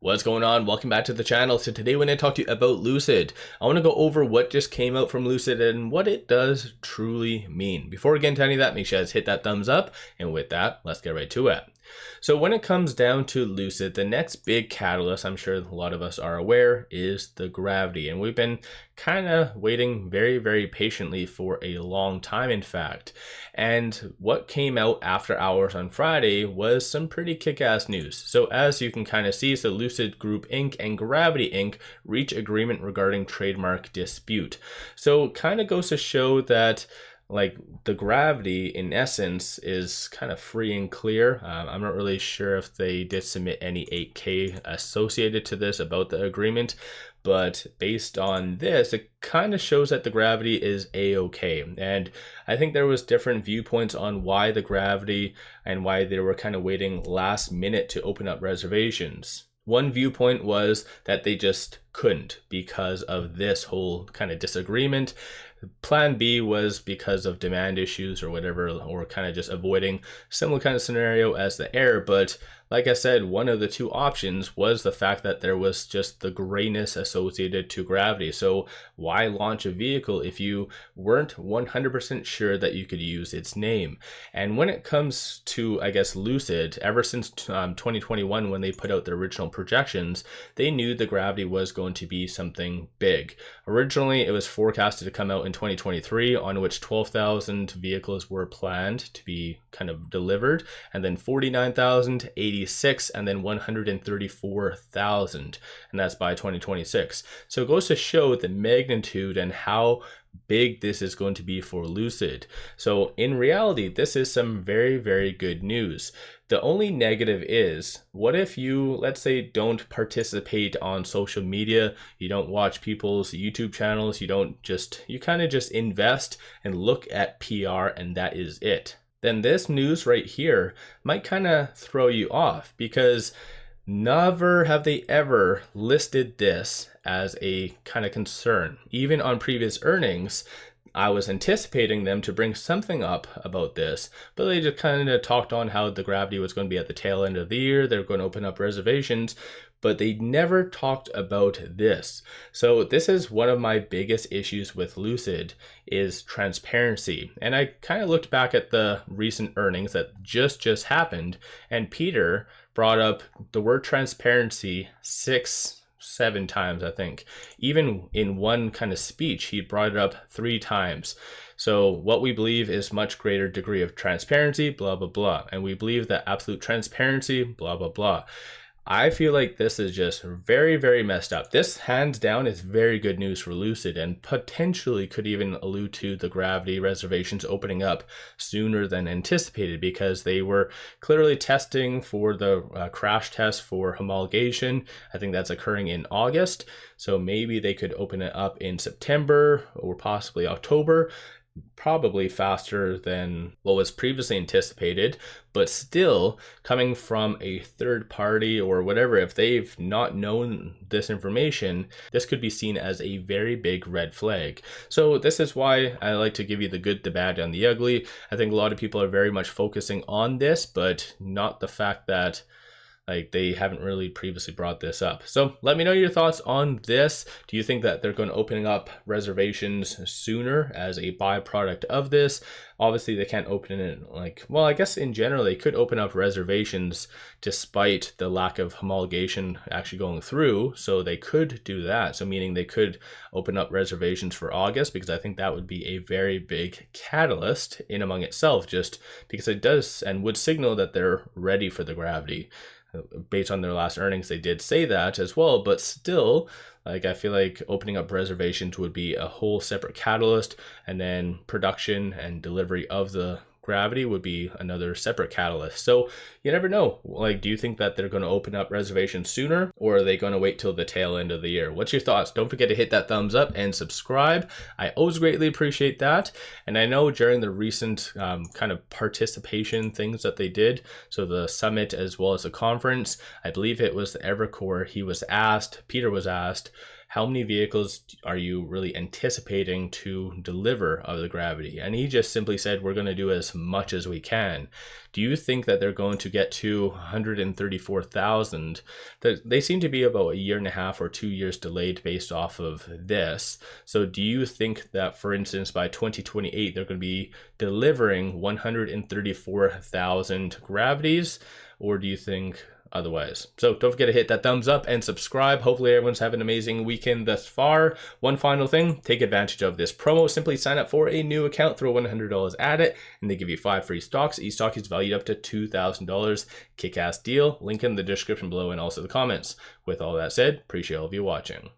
What's going on? Welcome back to the channel. So today when I talk to you about Lucid, I want to go over what just came out from Lucid and what it does truly mean. Before we get into any of that, make sure you guys hit that thumbs up. And with that, let's get right to it. So when it comes down to Lucid, the next big catalyst, I'm sure a lot of us are aware, is the Gravity. And we've been kind of waiting very patiently for a long time, in fact. And what came out after hours on Friday was some pretty kick-ass news. So as you can kind of see, so Lucid Group Inc. and Gravity Inc. reach agreement regarding trademark dispute. So it kind of goes to show that like the Gravity in essence is kind of free and clear. I'm not really sure if they did submit any 8K associated to this about the agreement, but based on this, it kind of shows that the Gravity is a-okay. And I think there was different viewpoints on why the Gravity and why they were kind of waiting last minute to open up reservations. One viewpoint was that they just couldn't because of this whole kind of disagreement. Plan B was because of demand issues or whatever, or kind of just avoiding similar kind of scenario as the Air. But like I said, one of the two options was the fact that there was just the grayness associated to Gravity. So why launch a vehicle if you weren't 100% sure that you could use its name? And when it comes to, I guess, Lucid, ever since 2021, when they put out their original projections, they knew the Gravity was going to be something big. Originally, it was forecasted to come out in 2023, on which 12,000 vehicles were planned to be kind of delivered, and then 49,000, 86, and then 134,000, and that's by 2026. So it goes to show the magnitude and how big this is going to be for Lucid. So in reality, this is some very good news. The only negative is, what if you, let's say, don't participate on social media, you don't watch people's YouTube channels, you kind of just invest and look at PR and that is it. Then this news right here might kind of throw you off, because never have they ever listed this as a kind of concern. Even on previous earnings, I was anticipating them to bring something up about this, but they just kind of talked on how the Gravity was going to be at the tail end of the year. They're going to open up reservations, but they never talked about this. So this is one of my biggest issues with Lucid, is transparency. And I kind of looked back at the recent earnings that just happened, and Peter brought up the word transparency 6-7 times, I think. Even in one kind of speech, he brought it up 3 times. So what we believe is much greater degree of transparency, blah, blah, blah. And we believe that absolute transparency, blah, blah, blah. I feel like this is just very messed up. This hands down is very good news for Lucid, and potentially could even allude to the Gravity reservations opening up sooner than anticipated, because they were clearly testing for the crash test for homologation. I think that's occurring in August. So maybe they could open it up in September or possibly October. Probably faster than what was previously anticipated, but still, coming from a third party or whatever, if they've not known this information, this could be seen as a very big red flag. So this is why I like to give you the good, the bad, and the ugly. I think a lot of people are very much focusing on this, but not the fact that they haven't really previously brought this up. So let me know your thoughts on this. Do you think that they're going to open up reservations sooner as a byproduct of this? Obviously, they can't open it well, I guess in general, they could open up reservations despite the lack of homologation actually going through. So they could do that. So meaning they could open up reservations for August, because I think that would be a very big catalyst in among itself, just because it does and would signal that they're ready for the Gravity. Based on their last earnings, they did say that as well, but still, I feel like opening up reservations would be a whole separate catalyst, and then production and delivery of the Gravity would be another separate catalyst. So you never know. Do you think that they're going to open up reservations sooner, or are they going to wait till the tail end of the year? What's your thoughts? Don't forget to hit that thumbs up and subscribe. I always greatly appreciate that. And I know during the recent kind of participation things that they did, so the summit as well as the conference, I believe it was the Evercore, Peter was asked, how many vehicles are you really anticipating to deliver of the Gravity? And he just simply said, we're going to do as much as we can. Do you think that they're going to get to 134,000? They seem to be about 1.5 or 2 years delayed based off of this. So do you think that, for instance, by 2028, they're going to be delivering 134,000 Gravities? Or do you think otherwise? So don't forget to hit that thumbs up and subscribe. Hopefully everyone's having an amazing weekend thus far. One final thing, take advantage of this promo. Simply sign up for a new account, throw $100 at it, and they give you 5 free stocks. Each stock is valued up to $2,000. Kick-ass deal. Link in the description below and also the comments. With all that said, appreciate all of you watching.